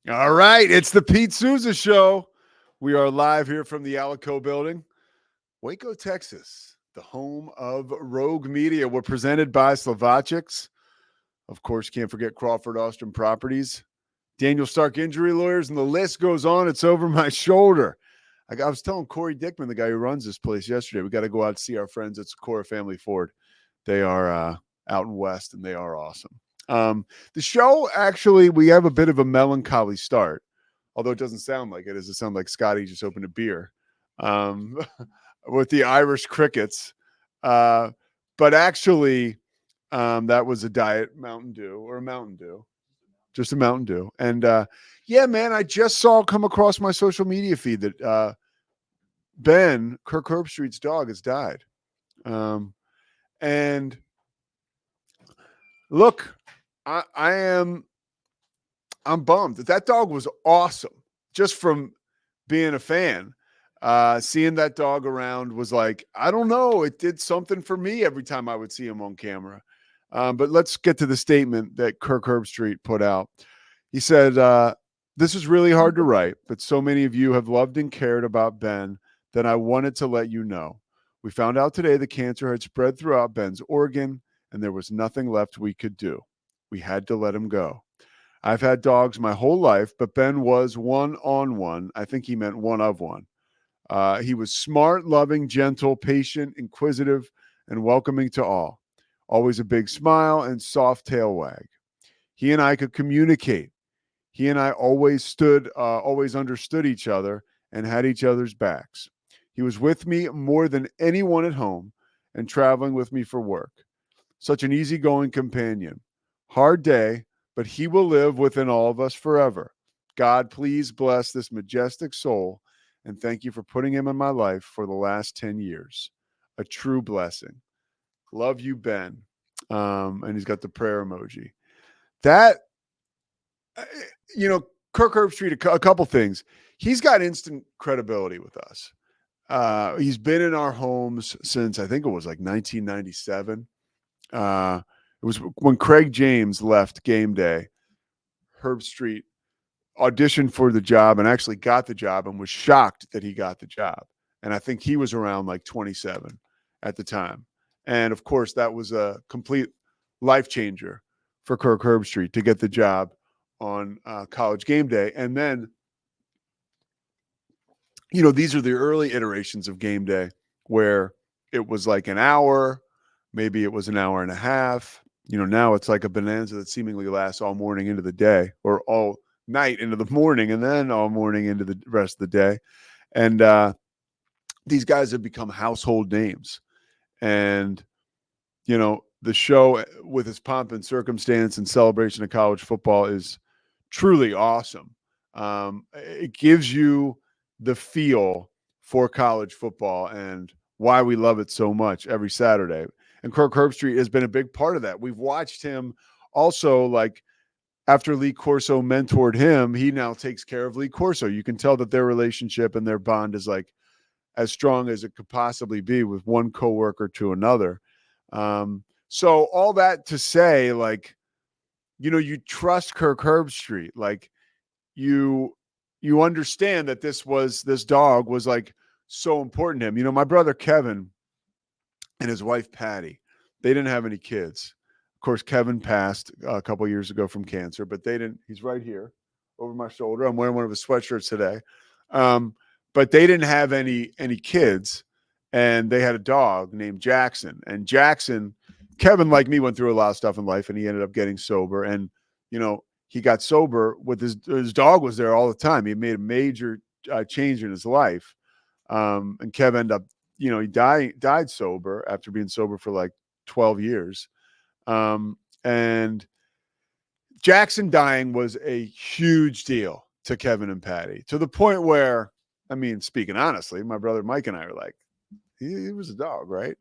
All right, it's the Pete Sousa Show. We are live here from the Alico building, Waco, Texas, the home of Rogue Media. We're presented by Slovacics. Of course, can't forget Crawford Austin Properties, Daniel Stark Injury Lawyers, and the list goes on. It's over my shoulder. I was telling Corey Dickman, the guy who runs this place, yesterday, we got to go out and see our friends at Socorro Family Ford. They are out in West, and they are awesome. The show, actually, we have a bit of a melancholy start, although it doesn't sound like it. Does it sound like Scotty just opened a beer um, with the Irish crickets? But actually, that was a Diet Mountain Dew or a Mountain Dew, just a Mountain Dew. And yeah, man, I just saw come across my social media feed that Ben, Kirk Herbstreit's dog, has died. And look, I'm bummed. That dog was awesome just from being a fan. Seeing that dog around was like, I don't know, it did something for me every time I would see him on camera. But let's get to the statement that Kirk Herbstreit put out. He said, this is really hard to write, but so many of you have loved and cared about Ben that I wanted to let you know. We found out today the cancer had spread throughout Ben's organ, and there was nothing left we could do. We had to let him go. I've had dogs my whole life, but Ben was one on one. I think he meant one of one. He was smart, loving, gentle, patient, inquisitive, and welcoming to all. Always a big smile and soft tail wag. He and I could communicate. He and I always understood each other and had each other's backs. He was with me more than anyone at home and traveling with me for work. Such an easygoing companion. Hard day, but he will live within all of us forever. God, please bless this majestic soul, and thank you for putting him in my life for the last 10 years. A true blessing. Love you, Ben. And he's got the prayer emoji. That, you know, Kirk Herbstreit, a couple things. He's got instant credibility with us. He's been in our homes since I think it was like 1997. It was when Craig James left Game Day. Herbstreit auditioned for the job and actually got the job and was shocked that he got the job. And I think he was around like 27 at the time. And of course, that was a complete life changer for Kirk Herbstreit to get the job on College Game Day. And then, you know, these are the early iterations of Game Day where it was like an hour, maybe it was an hour and a half. You know, now it's like a bonanza that seemingly lasts all morning into the day or all night into the morning and then all morning into the rest of the day. And these guys have become household names. And, you know, the show with its pomp and circumstance and celebration of college football is truly awesome. It gives you the feel for college football and why we love it so much every Saturday. And Kirk Herbstreit has been a big part of that. We've watched him also, like, after Lee Corso mentored him, he now takes care of Lee Corso. You can tell that their relationship and their bond is like as strong as it could possibly be with one coworker to another. So all that to say, like, you know, you trust Kirk Herbstreit. Like, you understand that this dog was like so important to him. You know, my brother Kevin and his wife Patty, they didn't have any kids. Of course, Kevin passed a couple years ago from cancer, but they didn't. He's right here over my shoulder. I'm wearing one of his sweatshirts today. But they didn't have any kids, and they had a dog named Jackson. And Jackson, Kevin, like me, went through a lot of stuff in life, and he ended up getting sober. And you know, he got sober with his dog was there all the time. He made a major change in his life. And Kev ended up, you know, he died sober after being sober for like 12 years. And Jackson dying was a huge deal to Kevin and Patty, to the point where, I mean, speaking honestly, my brother Mike and I are like, he was a dog, right?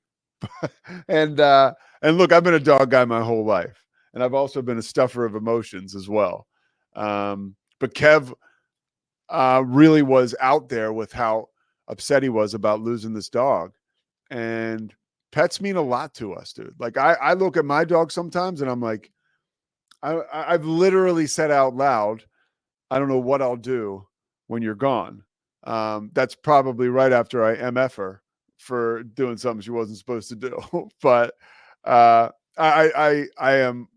and look, I've been a dog guy my whole life, and I've also been a stuffer of emotions as well. But Kev really was out there with how upset he was about losing this dog. And pets mean a lot to us, dude. Like, I look at my dog sometimes and I'm like, I've literally said out loud, I don't know what I'll do when you're gone. That's probably right after I MF her for doing something she wasn't supposed to do. But I am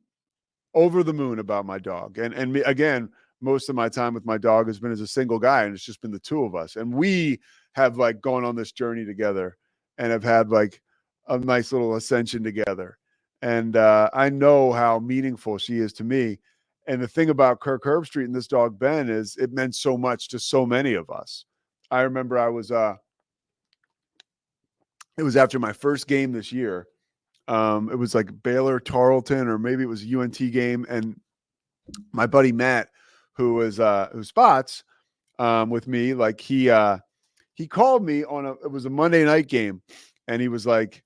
over the moon about my dog. And me, again, most of my time with my dog has been as a single guy, and it's just been the two of us. And we have like gone on this journey together and have had like a nice little ascension together. And I know how meaningful she is to me. And the thing about Kirk Herbstreit and this dog Ben is it meant so much to so many of us. I remember it was after my first game this year. It was like Baylor Tarleton, or maybe it was a UNT game, and my buddy Matt, who spots with me, like he called me it was a Monday night game, and he was like,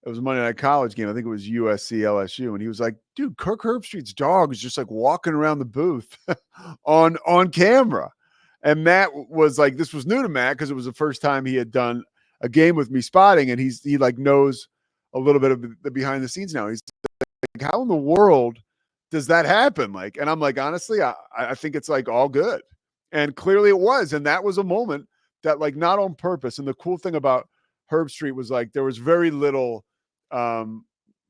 it was a Monday night college game. I think it was USC LSU, and he was like, "Dude, Kirk Herbstreit's dog is just like walking around the booth on camera." And Matt was like, this was new to Matt because it was the first time he had done a game with me spotting, and he like knows a little bit of the behind the scenes now. He's like, how in the world does that happen? Like, and I'm like, honestly, I think it's like all good. And clearly it was. And that was a moment that, like, not on purpose. And the cool thing about Herbstreit was like there was very little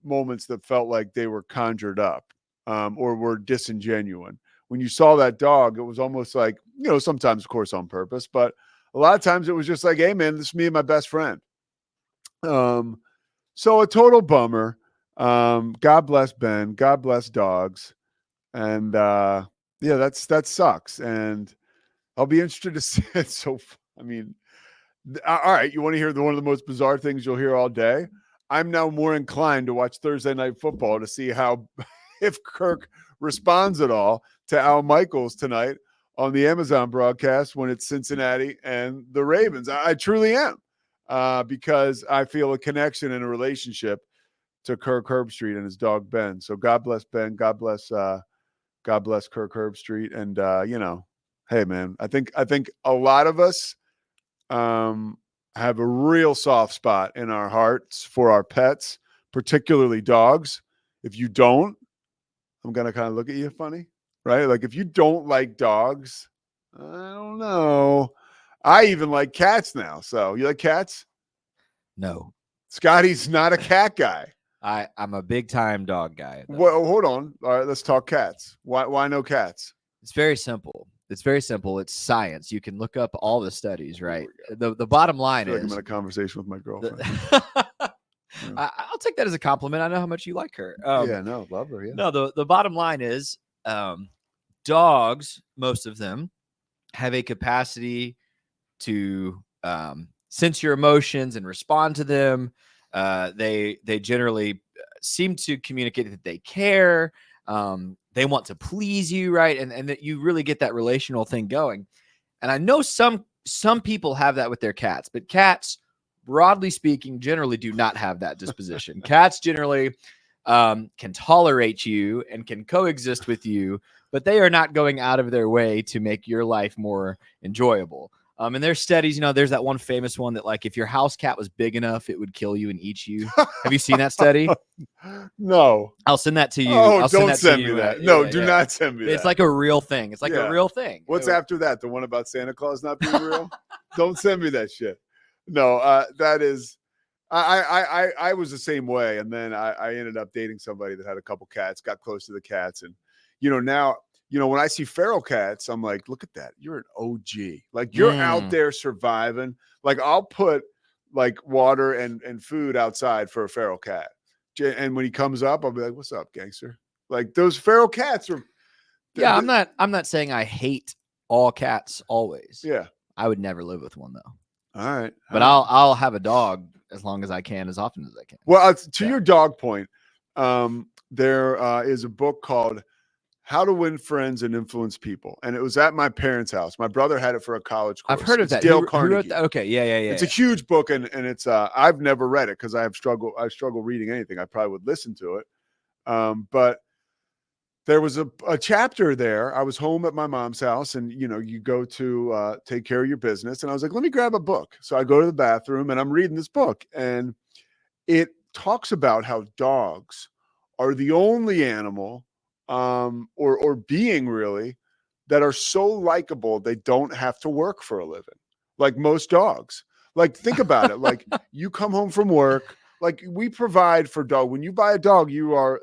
moments that felt like they were conjured up or were disingenuine. When you saw that dog, it was almost like, sometimes, of course, on purpose, but a lot of times it was just like, hey, man, this is me and my best friend. So a total bummer. God bless Ben. God bless dogs. And yeah, that sucks. And I'll be interested to see it. So, I mean, all right, you want to hear one of the most bizarre things you'll hear all day? I'm now more inclined to watch Thursday Night Football to see how if Kirk responds at all to Al Michaels tonight on the Amazon broadcast when it's Cincinnati and the Ravens. I truly am, because I feel a connection and a relationship to Kirk Herbstreit and his dog Ben. So God bless Ben. God bless Kirk Herbstreit. And hey man, I think a lot of us have a real soft spot in our hearts for our pets, particularly dogs. If you don't, I'm gonna kind of look at you funny, right? Like if you don't like dogs, I don't know. I even like cats now. So you like cats? No. Scotty's not a cat guy. I'm a big time dog guy. Well, hold on. All right, let's talk cats. Why no cats? It's very simple. It's science. You can look up all the studies, right? The bottom line is, I'm in a conversation with my girlfriend. I'll take that as a compliment. I know how much you like her. Love her. Yeah. No, the bottom line is, dogs, most of them, have a capacity to sense your emotions and respond to them. They generally seem to communicate that they care. They want to please you, right? And that you really get that relational thing going. And I know some people have that with their cats, but cats, broadly speaking, generally do not have that disposition. Cats generally can tolerate you and can coexist with you, but they are not going out of their way to make your life more enjoyable. And there's studies, there's that one famous one that, like, if your house cat was big enough, it would kill you and eat you. Have you seen that study? No. I'll send that to you. Oh, don't send me that. No, do not send me that. It's like a real thing. It's like a real thing. What's after that? The one about Santa Claus not being real? Don't send me that shit. No, that is, I was the same way. And then I ended up dating somebody that had a couple cats, got close to the cats. And, now, when I see feral cats, I'm like, look at that. You're an OG. Like you're out there surviving. Like I'll put like water and food outside for a feral cat. And when he comes up, I'll be like, what's up, gangster? Like those feral cats are. Yeah. I'm not saying I hate all cats always. Yeah. I would never live with one though. All right. But I'll have a dog as long as I can, as often as I can. Well, to your dog point, there is a book called How to Win Friends and Influence People. And it was at my parents' house. My brother had it for a college course. I've heard of that. Dale who Carnegie. wrote that? Okay. Yeah. It's a huge book. And it's, I've never read it because I struggle reading anything. I probably would listen to it. But there was a chapter there. I was home at my mom's house and, you go to take care of your business. And I was like, let me grab a book. So I go to the bathroom and I'm reading this book. And it talks about how dogs are the only animal or being really that are so likable they don't have to work for a living, like most dogs. Like, think about it. Like, you come home from work, like, we provide for dog. When you buy a dog, you are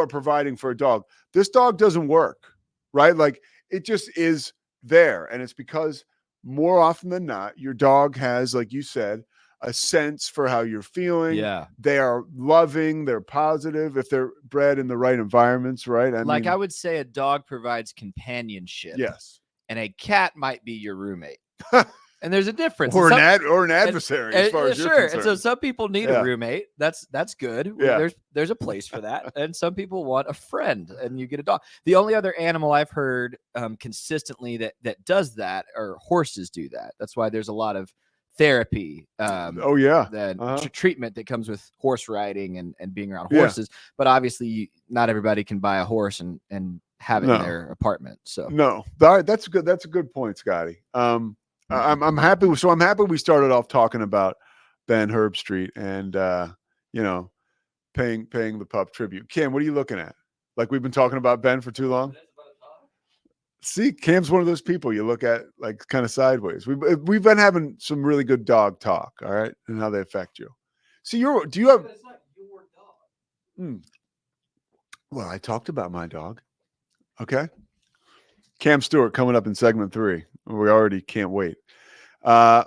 providing for a dog. This dog doesn't work, right? Like, it just is there. And it's because more often than not, your dog has, like you said, a sense for how you're feeling. Yeah. They are loving, they're positive if they're bred in the right environments, right? I would say a dog provides companionship. Yes. And a cat might be your roommate. And there's a difference. or an adversary, as far as you're concerned. And so some people need a roommate. That's good. Yeah. There's a place for that. And some people want a friend, and you get a dog. The only other animal I've heard consistently that does that, or horses do that. That's why there's a lot of therapy. Treatment that comes with horse riding and being around horses. But obviously, not everybody can buy a horse and have it in their apartment. So no, all right, that's good. That's a good point, Scotty. I'm happy. So I'm happy we started off talking about Ben Herbstreit and paying the pup tribute. Cam, what are you looking at? Like, we've been talking about Ben for too long. See, Cam's one of those people you look at like kind of sideways. We've been having some really good dog talk, all right, and how they affect you. See, do you have? But it's not your dog. Well, I talked about my dog. Okay. Cam Stewart coming up in segment 3. We already can't wait. I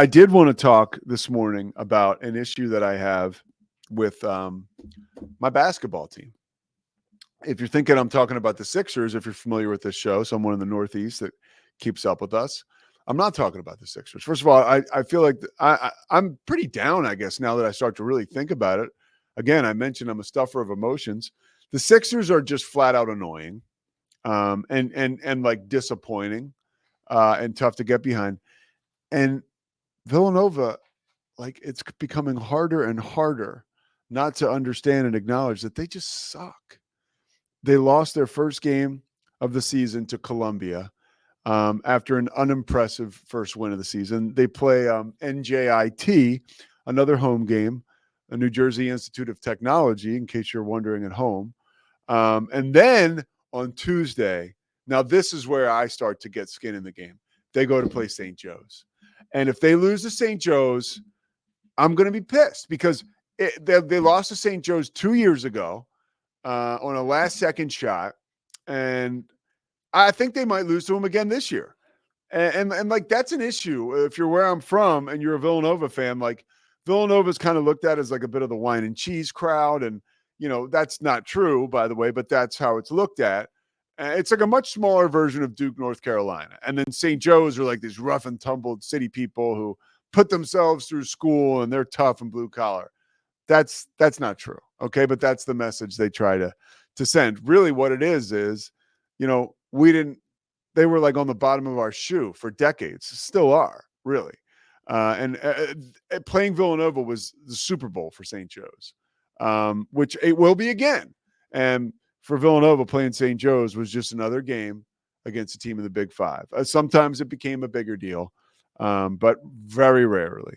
did want to talk this morning about an issue that I have with my basketball team. If you're thinking I'm talking about the Sixers, if you're familiar with this show, someone in the Northeast that keeps up with us, I'm not talking about the Sixers. First of all, I feel like I'm pretty down, I guess, now that I start to really think about it. Again, I mentioned I'm a stuffer of emotions. The Sixers are just flat out annoying. And like disappointing, and tough to get behind. And Villanova, like, it's becoming harder and harder not to understand and acknowledge that they just suck. They lost their first game of the season to Columbia after an unimpressive first win of the season. They play NJIT, another home game, a New Jersey Institute of Technology, in case you're wondering at home. And then on Tuesday, now this is where I start to get skin in the game. They go to play St. Joe's. And if they lose to St. Joe's, I'm going to be pissed because they lost to St. Joe's 2 years ago on a last-second shot. And I think they might lose to them again this year. And like, that's an issue. If you're where I'm from and you're a Villanova fan, like, Villanova's kind of looked at as like a bit of the wine and cheese crowd. And that's not true, by the way, but that's how it's looked at. It's like a much smaller version of Duke, North Carolina. And then St. Joe's are like these rough and tumbled city people who put themselves through school and they're tough and blue collar. That's not true. Okay. But that's the message they try to send. Really what it is, they were like on the bottom of our shoe for decades, still are, really. And playing Villanova was the Super Bowl for St. Joe's. Which it will be again. And for Villanova, playing St. Joe's was just another game against a team in the Big Five. Sometimes it became a bigger deal, but very rarely.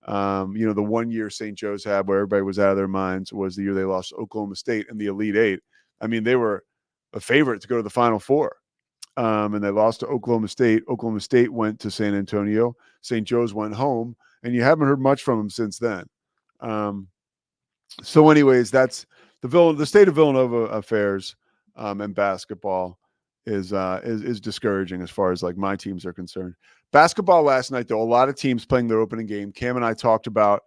The 1 year St. Joe's had where everybody was out of their minds was the year they lost to Oklahoma State in the Elite Eight. I mean, they were a favorite to go to the Final Four. And they lost to Oklahoma State. Oklahoma State went to San Antonio. St. Joe's went home, and you haven't heard much from them since then. So anyways, that's the state of Villanova affairs and basketball is discouraging as far as like my teams are concerned. Basketball last night, though, a lot of teams playing their opening game. Cam and I talked about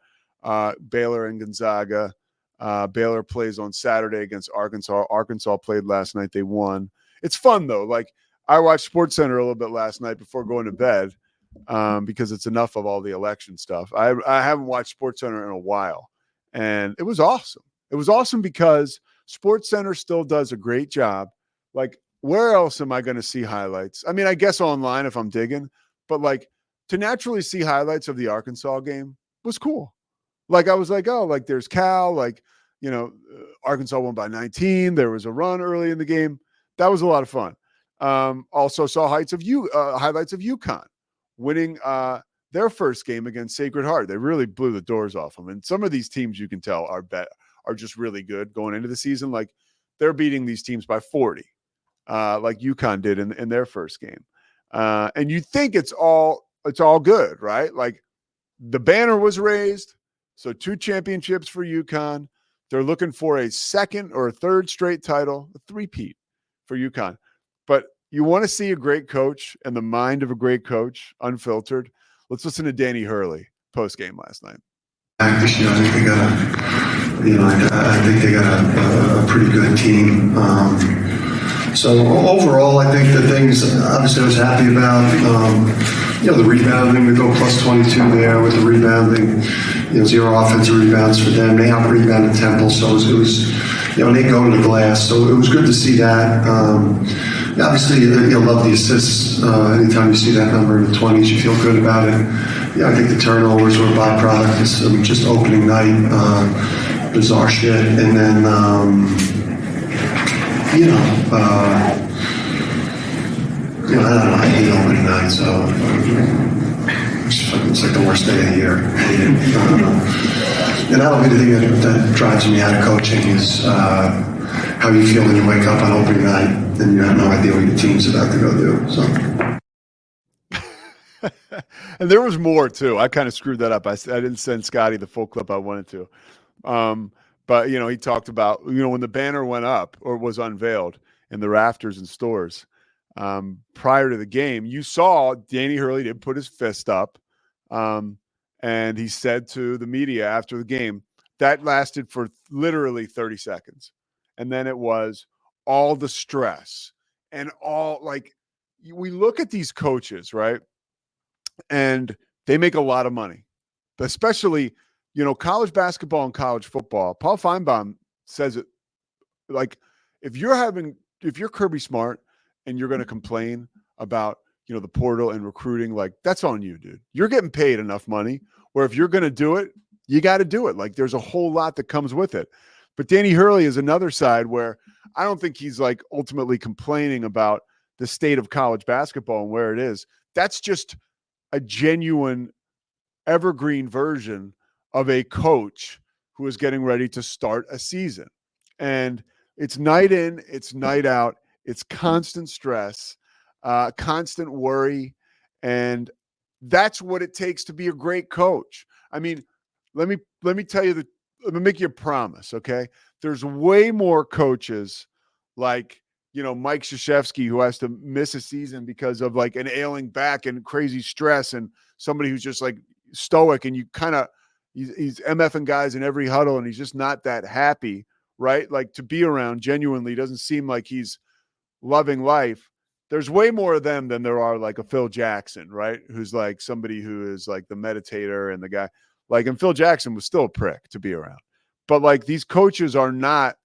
Baylor and Gonzaga. Baylor plays on Saturday against Arkansas. Arkansas played last night. They won. It's fun, though. Like, I watched SportsCenter a little bit last night before going to bed because it's enough of all the election stuff. I haven't watched SportsCenter in a while. And it was awesome. It was awesome because SportsCenter still does a great job. Like, where else am I going to see highlights? I mean, I guess online if I'm digging, but like to naturally see highlights of the Arkansas game was cool. Like, I was like, oh, like there's Cal, like, Arkansas won by 19. There was a run early in the game. That was a lot of fun. Also saw highlights of UConn winning their first game against Sacred Heart. They really blew the doors off them. And some of these teams you can tell are just really good going into the season. Like, they're beating these teams by 40. like UConn did in their first game. And you think it's all good, right? Like the banner was raised, so 2 championships for UConn. They're looking for a second or a third straight title, a three-peat for UConn. But you want to see a great coach and the mind of a great coach, unfiltered. Let's listen to Danny Hurley post-game last night. This year, I think they got I think they got a pretty good team. So overall, I think the things obviously I was happy about. The rebounding, we go plus 22 there with the rebounding. 0 offensive rebounds for them. They out rebounded Temple, so it was they go to the glass. So it was good to see that. Obviously, you love the assists. Anytime you see that number in the 20s, you feel good about it. I think the turnovers were a byproduct of just opening night, bizarre shit, and then I don't know. I hate opening night, so it's like the worst day of the year. And I don't think the thing that drives me out of coaching is how you feel when you wake up on opening night and you have no idea what your team's about to go do. So. And there was more too. I kind of screwed that up. I didn't send Scotty the full clip I wanted to. But he talked about when the banner went up or was unveiled in the rafters and stores prior to the game. You saw Danny Hurley did put his fist up, and he said to the media after the game that lasted for literally 30 seconds, and then it was all the stress and all we look at these coaches, right? And they make a lot of money, especially, college basketball and college football. Paul Feinbaum says it if you're Kirby Smart and you're going to complain about, the portal and recruiting, that's on you, dude. You're getting paid enough money where if you're going to do it, you got to do it. There's a whole lot that comes with it. But Danny Hurley is another side where I don't think he's ultimately complaining about the state of college basketball and where it is. That's just a genuine evergreen version of a coach who is getting ready to start a season. And it's night in, it's night out, it's constant stress, constant worry. And that's what it takes to be a great coach. I mean, let me tell you let me make you a promise. Okay. There's way more coaches like Mike Krzyzewski, who has to miss a season because of an ailing back and crazy stress, and somebody who's just stoic, and you kind of he's MFing guys in every huddle, and he's just not that happy, right? To be around genuinely doesn't seem like he's loving life. There's way more of them than there are a Phil Jackson, right? Who's somebody who is the meditator and the guy and Phil Jackson was still a prick to be around. But these coaches are not.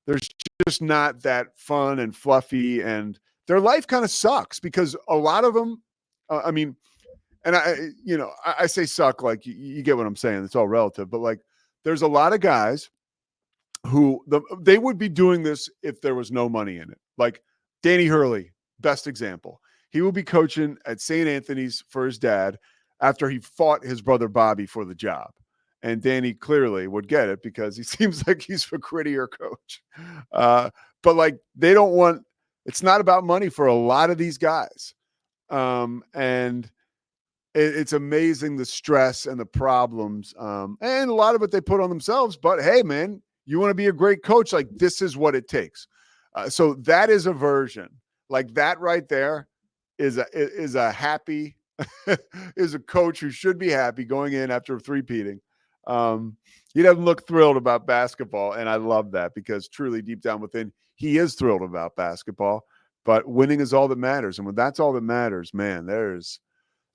There's just not that fun and fluffy, and their life kind of sucks because a lot of them, and I say suck, you get what I'm saying. It's all relative, but there's a lot of guys who they would be doing this if there was no money in it. Danny Hurley, best example. He will be coaching at St. Anthony's for his dad after he fought his brother Bobby for the job. And Danny clearly would get it because he seems like he's a grittier coach. But they don't want, it's not about money for a lot of these guys. And it's amazing the stress and the problems. And a lot of it they put on themselves. But hey, man, you want to be a great coach. This is what it takes. So that is a version. That right there is a happy, is a coach who should be happy going in after three-peating. He doesn't look thrilled about basketball, and I love that because truly deep down within, he is thrilled about basketball, but winning is all that matters. And when that's all that matters, man, there's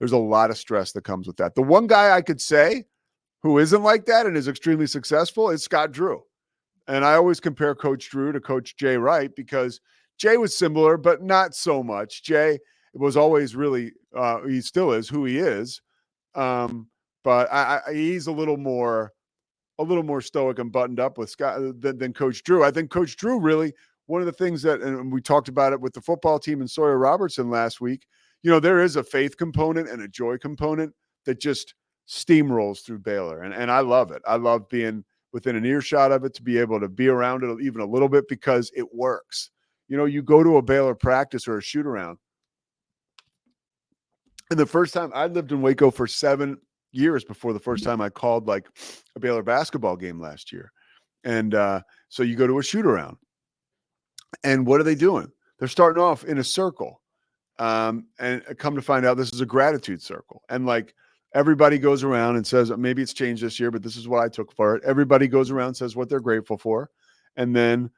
a lot of stress that comes with that. The one guy I could say who isn't like that and is extremely successful is Scott Drew. And I always compare Coach Drew to Coach Jay Wright because Jay was similar, but not so much. Jay was always really, he still is who he is. But he's a little more stoic and buttoned up with Scott than Coach Drew. I think Coach Drew really, one of the things that, and we talked about it with the football team and Sawyer Robertson last week, there is a faith component and a joy component that just steamrolls through Baylor. And I love it. I love being within an earshot of it, to be able to be around it even a little bit because it works. you go to a Baylor practice or a shoot around. And the first time I lived in Waco for 7 years before the first time I called like a Baylor basketball game last year. And so you go to a shoot around. And what are they doing? They're starting off in a circle. And come to find out, this is a gratitude circle. And like everybody goes around and says, maybe it's changed this year, but this is what I took for it. Everybody goes around and says what they're grateful for. And then,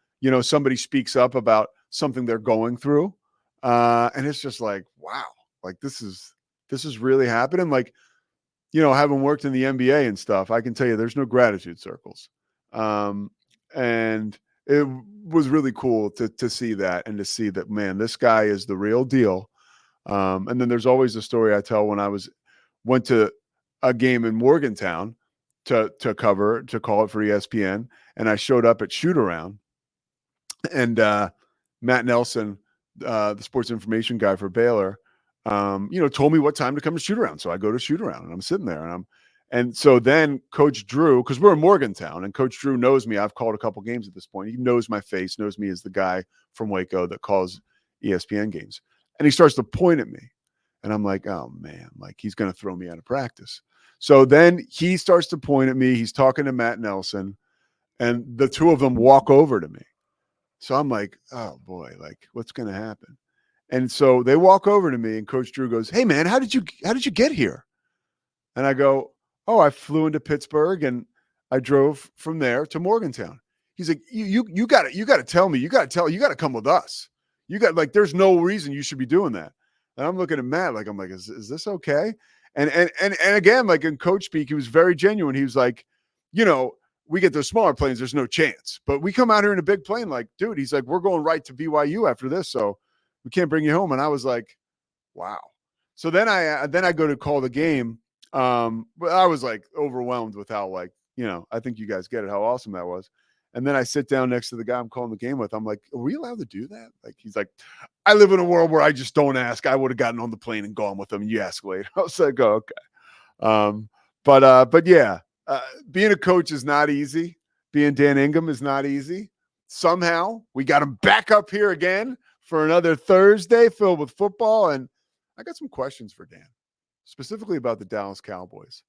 somebody speaks up about something they're going through. And it's just like, wow, like this is really happening. Like, having worked in the NBA and stuff, I can tell you there's no gratitude circles. And it was really cool to see that and to see that, man, this guy is the real deal. And then there's always a story I tell when I went to a game in Morgantown to call it for ESPN. And I showed up at shoot around, and Matt Nelson, the sports information guy for Baylor, told me what time to come to shoot around. So I go to shoot around and I'm sitting there and so then Coach Drew, because we're in Morgantown and Coach Drew knows me. I've called a couple games at this point. He knows my face, knows me as the guy from Waco that calls ESPN games. And he starts to point at me. And I'm like, oh man, like he's going to throw me out of practice. So then he starts to point at me. He's talking to Matt Nelson and the two of them walk over to me. So I'm like, oh boy, like what's going to happen? And so they walk over to me and Coach Drew goes, hey man, how did you get here? And I go, oh, I flew into Pittsburgh and I drove from there to Morgantown. He's like, you got to tell me, you got to come with us. You got like, there's no reason you should be doing that. And I'm looking at Matt, like, I'm like, is this okay? And again, like in coach speak, he was very genuine. He was like, we get those smaller planes, there's no chance, but we come out here in a big plane. Like, dude, he's like, we're going right to BYU after this. So we can't bring you home. And I was like, wow. So then I go to call the game. But I was like overwhelmed with how I think you guys get it, how awesome that was. And then I sit down next to the guy I'm calling the game with. I'm like, are we allowed to do that? Like, he's like, I live in a world where I just don't ask. I would have gotten on the plane and gone with them. You ask later. I was like, oh, okay. But yeah, being a coach is not easy. Being Dan Ingham is not easy. Somehow we got him back up here again for another Thursday filled with football. And I got some questions for Dan, specifically about the Dallas Cowboys.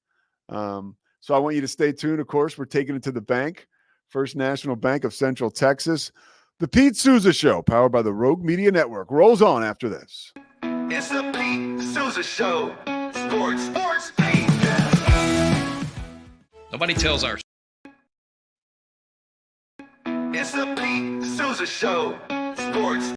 So I want you to stay tuned. Of course, we're taking it to the bank. First National Bank of Central Texas. The Pete Sousa Show, powered by the Rogue Media Network, rolls on after this. It's the Pete Sousa Show. Sports, Pete. Nobody tells our. It's the Pete Sousa Show. Sports.